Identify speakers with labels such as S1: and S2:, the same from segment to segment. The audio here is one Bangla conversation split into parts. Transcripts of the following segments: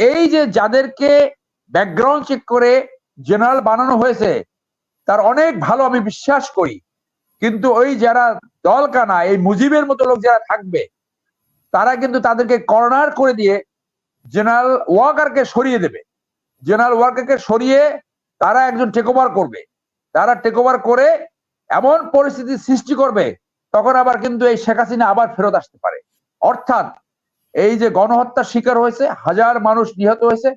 S1: এই যে যাদেরকে ব্যাকগ্রাউন্ড চেক করে জেনারেল বানানো হয়েছে তার অনেক ভালো আমি বিশ্বাস করি, কিন্তু ওই যারা দলকানা এই মুজিবের মতো লোক যারা থাকবে তারা কিন্তু তাদেরকে কর্নার করে দিয়ে জেনারেল ওয়াকারকে সরিয়ে দেবে। জেনারেল ওয়াকারকে সরিয়ে তারা একজন টেক ওভার করবে। তারা টেক ওভার করে এমন পরিস্থিতি সৃষ্টি করবে তখন আবার কিন্তু এই শেখ হাসিনা আবার ফেরত আসতে পারে। অর্থাৎ এই যে গণহত্যার শিকার হয়েছে, হাজার মানুষ নিহত হয়েছে,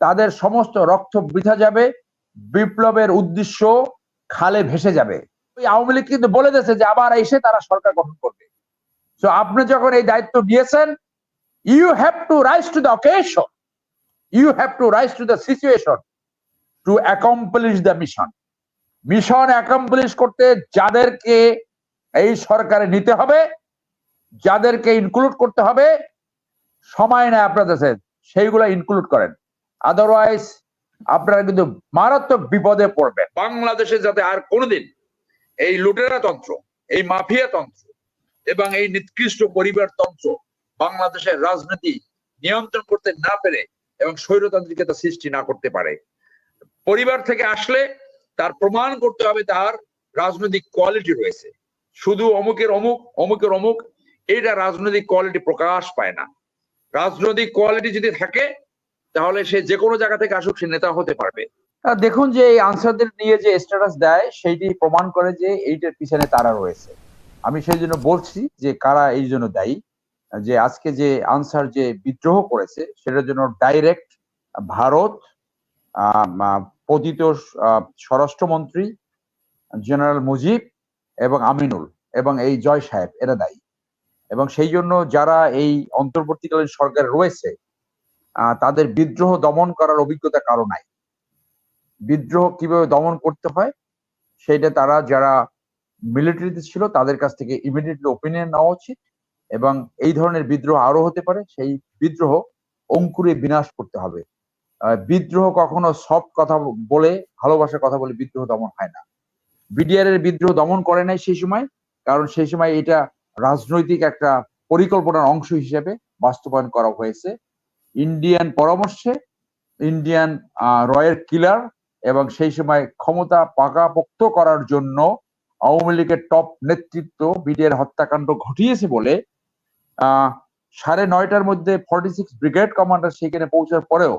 S1: তাদের সমস্ত রক্ত বৃথা যাবে, বিপ্লবের উদ্দেশ্য খালে ভেসে যাবে। ওই আওয়ামী লীগ কিন্তু বলে দিয়েছে যে আবার এসে তারা সরকার গঠন করবে। তো আপনি যখন এই দায়িত্ব নিয়েছেন, you have to rise to the occasion, you have to rise to the situation to accomplish the mission. Mission accomplish করতে যাদেরকে এই সরকারে নিতে হবে, যাদেরকে ইনক্লুড করতে হবে, সময় নেয় আপনাদের সেইগুলো ইনক্লুড করেন। আদারওয়াইজ আপনারা কিন্তু মারাত্মক বিপদে পড়বেন। বাংলাদেশে যাতে আর কোনোদিন এই লুটেরা তন্ত্র, এই মাফিয়া তন্ত্র এবং এই নিকৃষ্ট পরিবার তন্ত্র বাংলাদেশের রাজনীতি নিয়ন্ত্রণ করতে না পেরে এবং স্বৈরতান্ত্রিকতা সৃষ্টি না করতে পারে। পরিবার থেকে আসলে তার প্রমাণ করতে হবে তার রাজনৈতিক কোয়ালিটি রয়েছে। শুধু অমুকের অমুক অমুকের অমুক এটা রাজনৈতিক কোয়ালিটি প্রকাশ পায় না। রাজনৈতিক কোয়ালিটি যদি থাকে তাহলে সে যে কোনো জায়গা থেকে আসুক সে নেতা হতে পারবে। দেখুন যে এই আনসারদের নিয়ে যে স্ট্যাটাস দেয় সেইটি প্রমাণ করে যে এইটার পিছনে তারা রয়েছে। আমি সেই জন্য বলছি যে কারা এই জন্য দায়ী। যে আজকে যে আনসার যে বিদ্রোহ করেছে সেটার জন্য ডাইরেক্ট ভারত, পতিত স্বরাষ্ট্রমন্ত্রী জেনারেল মুজিব এবং আমিনুল এবং এই জয় সাহেব এরা দায়ী। এবং সেই জন্য যারা এই অন্তর্বর্তীকালীন সরকার রয়েছে তাদের বিদ্রোহ দমন করার অভিজ্ঞতা কারো নাই। বিদ্রোহ কিভাবে দমন করতে হয় সেইটা তারা যারা মিলিটারিতে ছিল তাদের কাছ থেকে ইমিডিয়েটলি ওপিনিয়ন নেওয়া উচিত। এবং এই ধরনের বিদ্রোহ আরো হতে পারে, সেই বিদ্রোহ অঙ্কুরে বিনাশ করতে হবে। বিদ্রোহ কখনো সফট কথা বলে, ভালোবাসার কথা বলে বিদ্রোহ দমন হয় না। বিডিআর এর বিদ্রোহ দমন করে নাই সেই সময়, কারণ সেই সময় এটা রাজনৈতিক একটা পরিকল্পনার অংশ হিসেবে বাস্তবায়ন করা হয়েছে। ইন্ডিয়ান পরামর্শে, ইন্ডিয়ান রয়ের কিলার এবং সেই সময় ক্ষমতা পাকাপোক্ত করার জন্য আওয়ামী লীগের টপ নেতৃত্ব বিডিআর হত্যাকাণ্ড ঘটিয়েছে বলে 9:30টার মধ্যে 46 ব্রিগেড কমান্ডার সেখানে পৌঁছার পরেও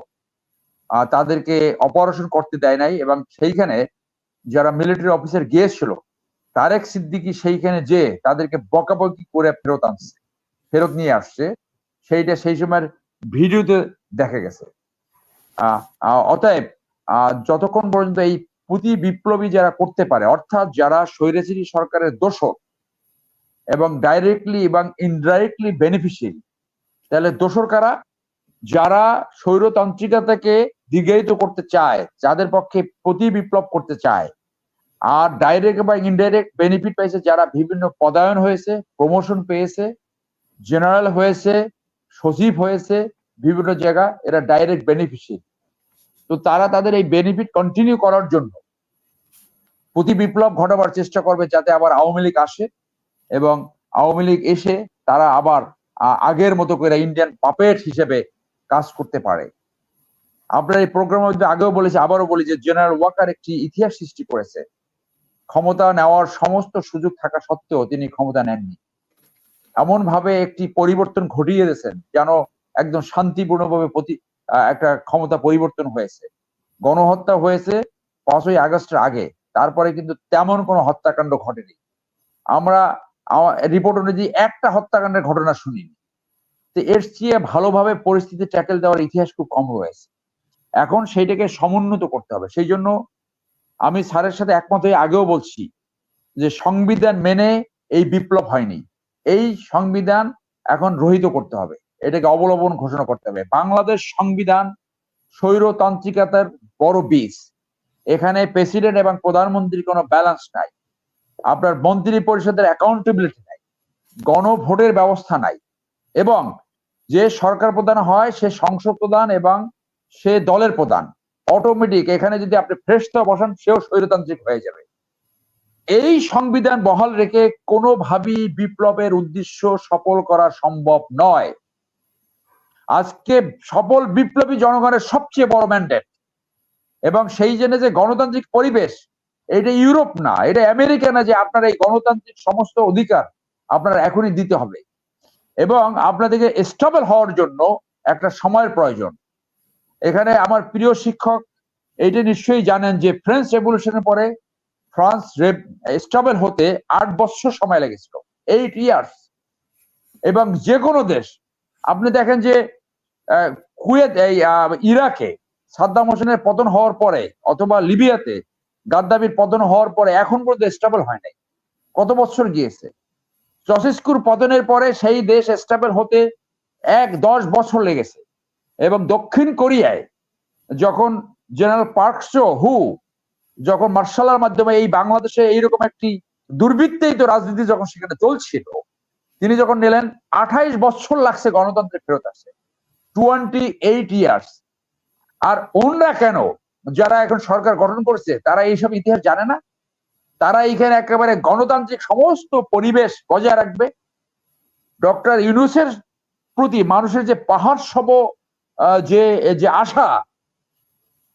S1: তাদেরকে অপারেশন করতে দেয় নাই। এবং সেইখানে যারা মিলিটারি অফিসার গিয়েছিল তারেক সিদ্দিকী সেইখানে যে তাদেরকে বকাবকি করে ফেরত নিয়ে আসছে, সেইটা সেই সময়ের ভিডিওতে দেখা গেছে। অতএব যতক্ষণ পর্যন্ত এই প্রতি বিপ্লবী যারা করতে পারে, অর্থাৎ যারা স্বৈরাচারী সরকারের দোষর এবং ডাইরেক্টলি এবং ইনডাইরেক্টলি বেনিফিশিয়ারি, তাহলে দোষর কারা? যারা স্বৈরতান্ত্রিকতাকে দীর্ঘায়িত করতে চায়, যাদের পক্ষে প্রতি বিপ্লব করতে চায়, আর ডাইরেক্ট বা ইনডাইরেক্ট বেনিফিট পাইছে যারা বিভিন্ন পদায়ন হয়েছে, প্রমোশন পেয়েছে, জেনারেল হয়েছে, সচিব হয়েছে বিভিন্ন জায়গা, এরা ডাইরেক্ট বেনিফিশিয়ারি। তো তারা তাদের এই বেনিফিট কন্টিনিউ করার জন্য প্রতি বিপ্লব ঘটাবার চেষ্টা করবে যাতে আবার আওয়ামী লীগ আসে এবং আওয়ামী লীগ এসে তারা আবার আগের মতো করে ইন্ডিয়ান পাপেট হিসেবে কাজ করতে পারে। আপনার এই প্রোগ্রামের মধ্যে আগেও বলেছি, আবারও বলি যে জেনারেল ওয়াকার একটি ইতিহাস সৃষ্টি করেছে। ক্ষমতা নেওয়ার সমস্ত সুযোগ থাকা সত্ত্বেও তিনি ক্ষমতা নেননি। এমন ভাবে একটি পরিবর্তন ঘটিয়ে দিয়েছেন যেন একদম শান্তিপূর্ণভাবে একটা ক্ষমতা পরিবর্তন হয়েছে। গণহত্যা হয়েছে 5ই আগস্টের আগে, তারপরে কিন্তু তেমন কোনো হত্যাকাণ্ড ঘটেনি। আমরা রিপোর্ট অনুযায়ী একটা হত্যাকাণ্ডের ঘটনা শুনিনি। তো এর চেয়ে ভালোভাবে পরিস্থিতি ট্যাকেল দেওয়ার ইতিহাস খুব কম রয়েছে। এখন সেইটাকে সমুন্নত করতে হবে। সেই জন্য আমি স্যারের সাথে একমত হয়ে আগেও বলছি যে সংবিধান মেনে এই বিপ্লব হয়নি, এই সংবিধান এখন রহিত করতে হবে, এটাকে অবলম্বন ঘোষণা করতে হবে। বাংলাদেশ সংবিধান স্বৈরতান্ত্রিকতার বড় বীজ। এখানে প্রেসিডেন্ট এবং প্রধানমন্ত্রীর কোনো ব্যালেন্স নাই, আপনার মন্ত্রী পরিষদের অ্যাকাউন্টেবিলিটি নাই, গণভোটের ব্যবস্থা নাই, এবং যে সরকার প্রধান হয় সে সংসদ প্রধান এবং সে দলের প্রধান। অটোমেটিক এখানে যদি আপনি ফ্রেশতা বসান সেও স্বৈরতান্ত্রিক হয়ে যাবে। এই সংবিধান বহাল রেখে কোনোভাবেই বিপ্লবের উদ্দেশ্য সফল করা সম্ভব নয়। আজকে সফল বিপ্লবী জনগণের সবচেয়ে বড় ম্যান্ডেট, এবং সেই জন্য যে গণতান্ত্রিক পরিবেশ, এটা ইউরোপ না, এটা আমেরিকা না যে আপনার এই গণতান্ত্রিক সমস্ত অধিকার আপনার এখনই দিতে হবে, এবং আপনাদেরকে স্টেবল হওয়ার জন্য একটা সময়ের প্রয়োজন। এখানে আমার প্রিয় শিক্ষক এইটা নিশ্চয়ই জানেন যে ফ্রেঞ্চ রেভলিউশনের পরে ফ্রান্স স্টেবল হতে 8 বছর সময় লেগেছিল, 8 ইয়ার্স। এবং যে কোনো দেশ আপনি দেখেন যে কুয়েত, এই ইরাকে সাদ্দাম হোসেনের পতন হওয়ার পরে, অথবা লিবিয়াতে গাদ্দাফির পতন হওয়ার পরে এখন পর্যন্ত স্টেবল হয় নাই। কত বছর গিয়েছে? চসেস্কুর পতনের পরে সেই দেশ স্টেবল হতে 10 বছর লেগেছে। এবং দক্ষিণ কোরিয়ায় যখন জেনারেল পার্ক চো হু যখন মার্শালের মাধ্যমে এই বাংলাদেশে এইরকম একটি দুর্বৃত্তায়িত রাজনীতি যখন সেখানে চলছিল, তিনি যখন নিলেন 28 বছর লাগছে গণতন্ত্রে ফেরত আসে, 28 ইয়ার্স। আর ওনরা কেন, যারা এখন সরকার গঠন করছে, তারা এইসব ইতিহাস জানে না? তারা এইখানে একেবারে গণতান্ত্রিক সমস্ত পরিবেশ বজায় রাখবে। ডক্টর ইউনূসের প্রতি মানুষের যে পাহাড় সম যে আশা,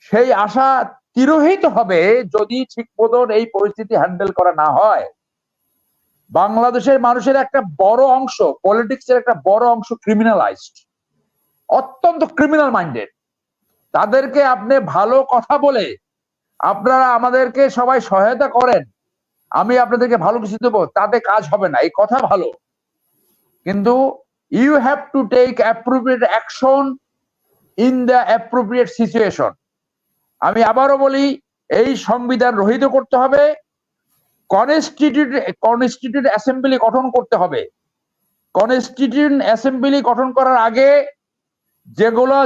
S1: সেই আশা তিরোহিত হবে যদি ঠিক মতন এই পরিস্থিতি হ্যান্ডেল করা না হয়। বাংলাদেশের মানুষের একটা বড় অংশ, পলিটিক্সের একটা বড় অংশ ক্রিমিনালাইজড, অত্যন্ত ক্রিমিনাল মাইন্ডেড। তাদেরকে আপনি ভালো কথা বলে আপনারা আমাদেরকে সবাই সহায়তা করেন, আমি আপনাদেরকে ভালো কিছু দেবো, তাতে কাজ হবে না। এই কথা ভালো, কিন্তু you have to take appropriate action in the appropriate situation. আমি আবারও বলি, এই সংবিধান রহিত করতে হবে, কনস্টিটিউট অ্যাসেম্বলি গঠন করতে হবে। কনস্টিটিউট অ্যাসেম্বলি গঠন করার আগে যেগুলো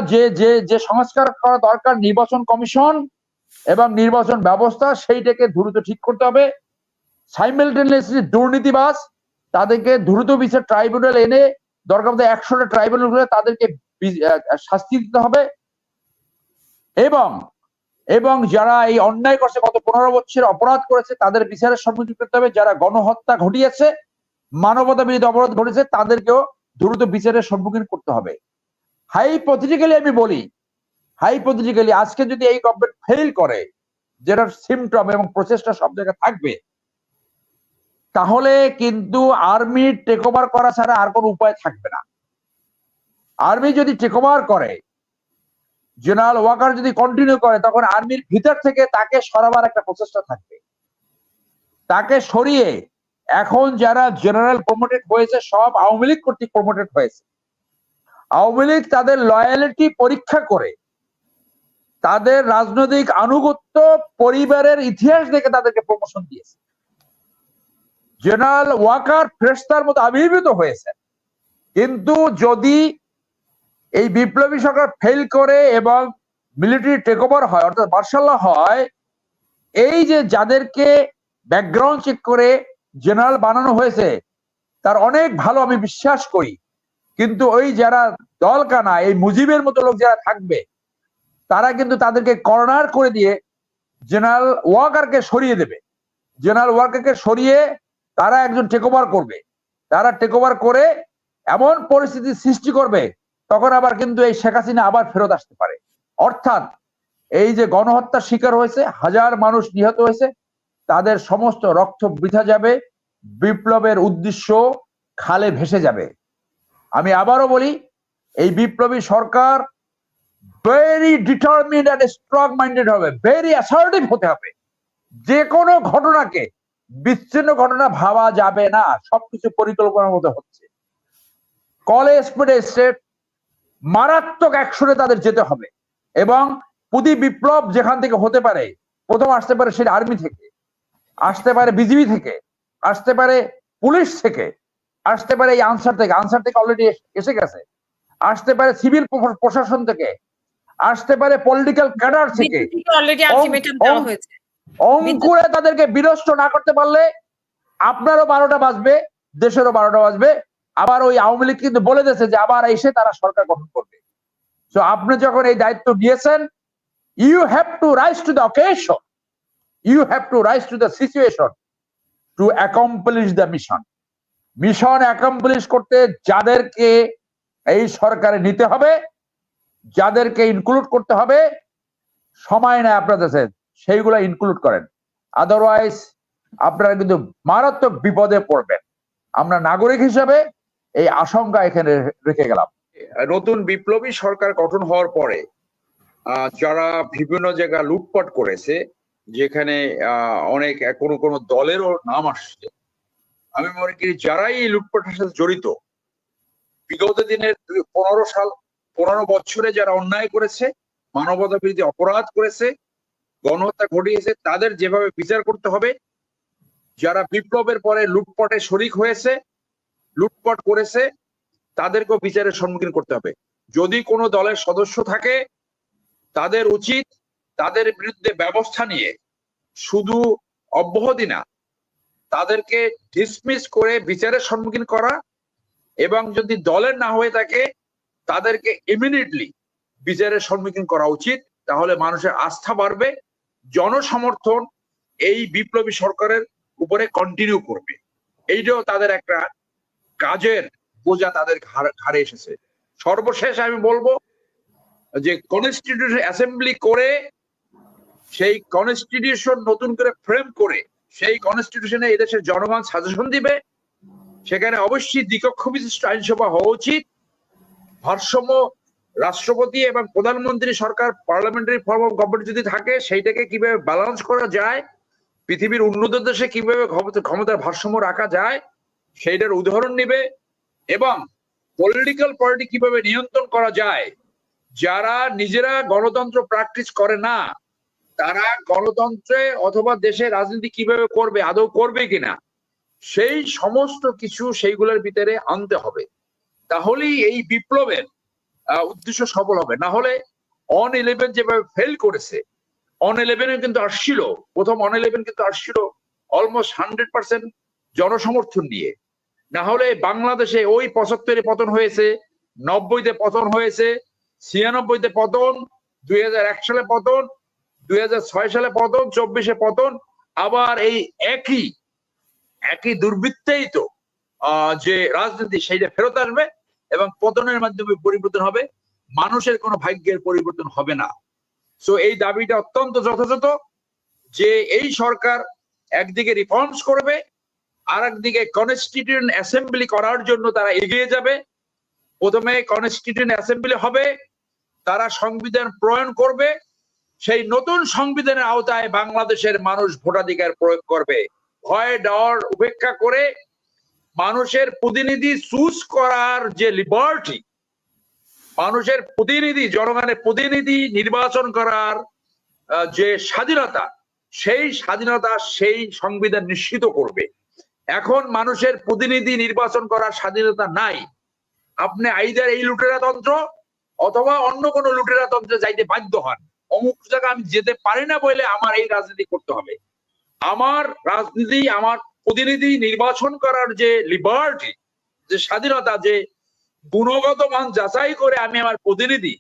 S1: যে সংস্কার করা দরকার, নির্বাচন কমিশন এবং নির্বাচন ব্যবস্থা, সেইটাকে দ্রুত ঠিক করতে হবে। সাইমেলটেনিয়াসলি দুর্নীতিবাজ তাদেরকে দ্রুত বিচার ট্রাইব্যুনাল এনে, দরকার মতো 100টা ট্রাইব্যুনাল করে তাদেরকে শাস্তি দিতে হবে। এবং যারা এই অন্যায় করছে, গত 15 বছর অপরাধ করেছে, তাদের বিচারের সম্মুখীন করতে হবে। যারা গণহত্যা ঘটিয়েছে, মানবতা বিরোধী অপরাধ ঘটেছে, তাদেরকেও দ্রুত বিচারের সম্মুখীন করতে হবে। হাইপোথেটিক্যালি আমি বলি, হাইপোথেটিক্যালি আজকে যদি এই গভর্নমেন্ট ফেল করে, যেটার সিমটম এবং প্রচেষ্টা সব জায়গায় থাকবে, তাহলে কিন্তু আর্মি টেক ওভার করা ছাড়া আর কোনো উপায় থাকবে না। আর্মি যদি টেক ওভার করে, জেনারেল ওয়াকার যদি কন্টিনিউ করে, তখন আর্মির ভিতর থেকে তাকে সরাবার একটা প্রচেষ্টা থাকবে। তাকে সরিয়ে এখন যারা জেনারেল প্রমোটেড হয়েছে, সব আওয়ামী লীগ কর্তৃক প্রমোটেড হয়েছে। আওয়ামী লীগ তাদের লয়ালিটি পরীক্ষা করে, তাদের রাজনৈতিক আনুগত্য, পরিবারের ইতিহাস দেখে তাদেরকে প্রমোশন দিয়েছে। জেনারেল ওয়াকার ফেরেশতার মতো আবির্ভূত হয়েছে। কিন্তু যদি এই বিপ্লবী সরকার ফেল করে এবং মিলিটারি টেক ওভার হয়, অর্থাৎ মার্শাল ল হয়, এই যে যাদেরকে ব্যাকগ্রাউন্ড চেক করে জেনারেল বানানো হয়েছে, তার অনেক ভালো আমি বিশ্বাস করি, কিন্তু ওই যারা দলকানা, এই মুজিবের মতো লোক যারা থাকবে, তারা কিন্তু তাদেরকে কর্নার করে দিয়ে জেনারেল ওয়াকারকে সরিয়ে দেবে। জেনারেল ওয়াকারকে সরিয়ে তারা একজন টেক ওভার করবে। তারা টেক ওভার করে এমন পরিস্থিতি সৃষ্টি করবে, তখন আবার কিন্তু এই শেখ হাসিনা আবার ফেরত আসতে পারে। অর্থাৎ এই যে গণহত্যার শিকার হয়েছে, হাজার মানুষ নিহত হয়েছে, তাদের সমস্ত রক্ত বৃথা যাবে, বিপ্লবের উদ্দেশ্য খালে ভেসে যাবে। আমি আবারও বলি, এই বিপ্লবী সরকার very determined and strong minded হবে, ভেরি অ্যাসার্টিভ হতে হবে। যে কোনো ঘটনাকে বিচ্ছিন্ন ঘটনা ভাবা যাবে না, সবকিছু পরিকল্পনার মতো হচ্ছে। কলে স্পিডে স্টেট মারাত্মক অ্যাকশনে তাদের যেতে হবে। এবং প্রতি বিপ্লব যেখান থেকে হতে পারে, প্রথম আসতে পারে সেটা আর্মি থেকে, আসতে পারে বিজিবি থেকে, আসতে পারে পুলিশ থেকে, আসতে পারে এই আনসার থেকে, আনসার থেকে অলরেডি এসে গেছে, আসতে পারে সিভিল প্রশাসন থেকে, আসতে পারে পলিটিক্যাল ক্যাডার থেকে। অঙ্কুরে তাদেরকে বিনষ্ট না করতে পারলে আপনারও 12টা বাজবে, দেশেরও 12টা বাজবে। আবার ওই আওয়ামী লীগ কিন্তু বলে দিয়েছে যে আবার এসে তারা সরকার গঠন করবে। তো আপনি যখন এই দায়িত্ব নিয়েছেন, you have to rise to the occasion, you have to rise to the situation to accomplish the mission. Mission accomplish করতে যাদেরকে এই সরকারে নিতে হবে, যাদেরকে ইনক্লুড করতে হবে সময় নেয় আপনাদের কাছে, সেইগুলো ইনক্লুড করেন। আদারওয়াইজ আপনারা কিন্তু মারাত্মক বিপদে পড়বেন। আমরা নাগরিক হিসেবে এই আশঙ্কা এখানে রেখে গেলাম।
S2: নতুন বিপ্লবী সরকার গঠন হওয়ার পরে যারা বিভিন্ন জায়গায় লুটপাট করেছে, যেখানে অনেক কোনো কোনো দলেরও নাম আসছে, আমি মনে করি যারাই এই লুটপাটের সাথে জড়িত, বিগত দিনের 15 বছরে যারা অন্যায় করেছে, মানবতা বিরোধী অপরাধ করেছে, গণহত্যা ঘটিয়েছে, তাদের যেভাবে বিচার করতে হবে। যারা বিপ্লবের পরে লুটপাটে শরিক হয়েছে, লুটপাট করেছে, তাদেরকেও বিচারের সম্মুখীন করতে হবে। যদি কোনো দলের সদস্য থাকে, তাদের উচিত তাদের বিরুদ্ধে ব্যবস্থা নিয়ে শুধু অব্যাহতি না, তাদেরকে ডিসমিস করে বিচারের সম্মুখীন করা, এবং যদি দলের না হয়ে থাকে তাদেরকে ইমিডিয়েটলি বিচারের সম্মুখীন করা উচিত। তাহলে মানুষের আস্থা বাড়বে, জনসমর্থন এই বিপ্লবী সরকারের উপরে কন্টিনিউ করবে। এইটাও তাদের একটা কাজের বোঝা তাদের ঘাড়ে এসেছে। সর্বশেষ আমি বলবো যে কনস্টিটিউশন অ্যাসেম্বলি করে, সেই কনস্টিটিউশন নতুন করে ফ্রেম করে, সেই কনস্টিটিউশনে এদেশের জনগণ সাজেশন দিবে। সেখানে অবশ্যই দ্বিকক্ষ বিশিষ্ট আইনসভা হওয়া উচিত। ভারসাম্য রাষ্ট্রপতি এবং প্রধানমন্ত্রী সরকার, পার্লামেন্টারি ফর্ম অফ গভর্নমেন্ট যদি থাকে, সেইটাকে কিভাবে ব্যালেন্স করা যায়, পৃথিবীর উন্নত দেশে কিভাবে ক্ষমতার ভারসাম্য রাখা যায় সেইটার উদাহরণ নিবে। এবং পলিটিক্যাল পার্টি কিভাবে নিয়ন্ত্রণ করা যায়, যারা নিজেরা গণতন্ত্র প্র্যাকটিস করে না, তারা গণতন্ত্রে অথবা দেশে রাজনীতি কিভাবে করবে, আদৌ করবে কিনা, সেই সমস্ত কিছু সেইগুলোর ভিতরে আনতে হবে। তাহলেই এই বিপ্লবের উদ্দেশ্য সফল হবে। না হলে অন-11 যেভাবে ফেল করেছে, অন-11 কিন্তু আসছিল, প্রথম অন-11 কিন্তু আসছিল অলমোস্ট 100% জনসমর্থন নিয়ে। না হলে বাংলাদেশে ওই 75-এ পতন হয়েছে, 90-তে পতন হয়েছে, 96-তে পতন, 2001 সালে পতন, 2006 সালে পতন, 24-এ পতন, আবার এই একই দুর্বৃত্তেই তো যে রাজনীতি, সেইটা ফেরত আসবে এবং পতনের মাধ্যমে পরিবর্তন হবে। মানুষের কোনো ভাগ্যের পরিবর্তন হবে না। সো এই দাবিটা অত্যন্ত যথাযথ যে এই সরকার একদিকে রিফর্মস করবে, আর একদিকে কনস্টিটিউয়েন্ট অ্যাসেম্বলি করার জন্য তারা এগিয়ে যাবে। প্রথমে কনস্টিটিউয়েন্ট অ্যাসেম্বলি হবে, তারা সংবিধান প্রণয়ন করবে, সেই নতুন সংবিধানের আওতায় বাংলাদেশের মানুষ ভোটাধিকার প্রয়োগ করবে। ভয় ডর উপেক্ষা করে মানুষের প্রতিনিধি চুজ করার যে লিবার্টি, মানুষের প্রতিনিধি, জনগণের প্রতিনিধি নির্বাচন করার যে স্বাধীনতা, সেই স্বাধীনতা সেই সংবিধান নিশ্চিত করবে। এখন মানুষের প্রতিনিধি নির্বাচন করার স্বাধীনতা নাই। আপনি আইদার এই লুটেরা তন্ত্র অথবা অন্য কোনো লুটেরা তন্ত্রে যাইতে বাধ্য হন। অমুক জায়গায় আমি যেতে পারি না বলে আমার এই রাজনীতি করতে হবে। আমার রাজনীতি, আমার প্রতিনিধি নির্বাচন করার যে লিবার্টি, যে স্বাধীনতা, যে গুণগত মান যাচাই করে আমি আমার প্রতিনিধি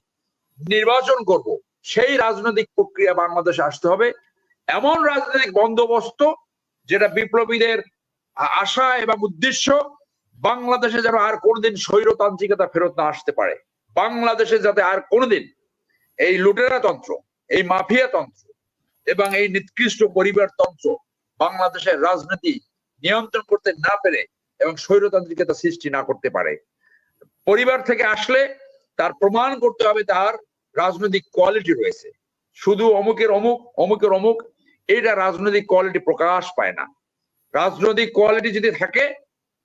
S2: নির্বাচন করব, সেই রাজনৈতিক প্রক্রিয়া বাংলাদেশে আসতে হবে। এমন রাজনৈতিক বন্দোবস্ত যেটা বিপ্লবীদের আশা এবং উদ্দেশ্য, বাংলাদেশে যেন আর কোনোদিন স্বৈরতান্ত্রিকতা ফেরত না আসতে পারে। বাংলাদেশে যাতে আর কোনোদিন এই লুটেরা তন্ত্র, এই মাফিয়া তন্ত্র এবং এই নিকৃষ্ট পরিবার তন্ত্র বাংলাদেশের রাজনীতি নিয়ন্ত্রণ করতে না পেরে এবং স্বৈরতান্ত্রিকতা সৃষ্টি না করতে পারে। পরিবার থেকে আসলে তার প্রমাণ করতে হবে তার রাজনৈতিক কোয়ালিটি রয়েছে। শুধু অমুকের অমুক, অমুকের অমুক, এটা রাজনৈতিক কোয়ালিটি প্রকাশ পায় না। রাজনৈতিক কোয়ালিটি যদি থাকে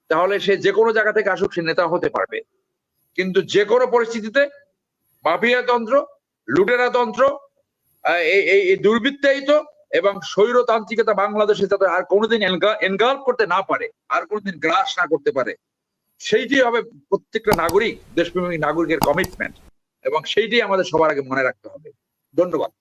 S2: তাহলে সে যে কোনো জায়গা থেকে আসুক, সে নেতা হতে পারবে। কিন্তু যে কোনো পরিস্থিতিতে মাফিয়া তন্ত্র, লুটেরা তন্ত্র, এই দুর্বৃত্তায়িত এবং স্বৈরতান্ত্রিকতা বাংলাদেশে যাতে আর কোনোদিন এনগাল্ভ করতে না পারে, আর কোনোদিন গ্রাস না করতে পারে, সেইটি হবে প্রত্যেকটা নাগরিক, দেশপ্রেমিক নাগরিকের কমিটমেন্ট, এবং সেইটি আমাদের সবার আগে মনে রাখতে হবে। ধন্যবাদ।